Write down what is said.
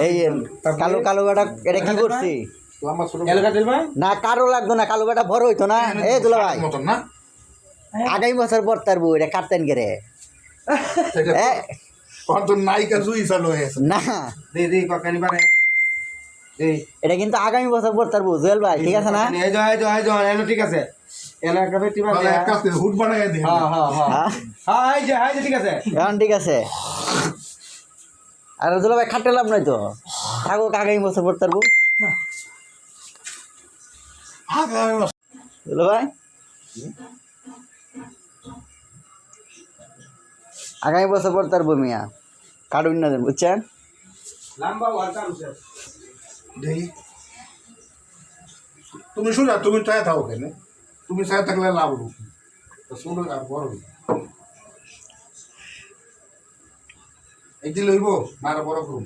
এই কালো কালো বেটা এটা কি করছি না কারো লাগতো না কালো বেটা বড় হইতো না এই দুলা ভাই আগামী বছর পর তার বউ এটা কাটতেন গেরে নায়িকা জুই চালু হয়েছে না এটা কিন্তু আগামী বছর পর তার বউ জুয়েল ভাই ঠিক আছে না ঠিক আছে হুট বানাই দিই ঠিক আছে এখন ঠিক আছে আর দুলা ভাই খাটতে লাভ নাই তো থাকুক আগামী বছর পর তার বউ দুলা ভাই আগামী বছর পর তার বউ মিয়া কাটুন না দেন বুঝছেন তুমি শুনো তুমি চায় থাকো কেন তুমি চায় থাকলে লাভ হবো শুনো আর বড় এই দিল হইব না বড় করুন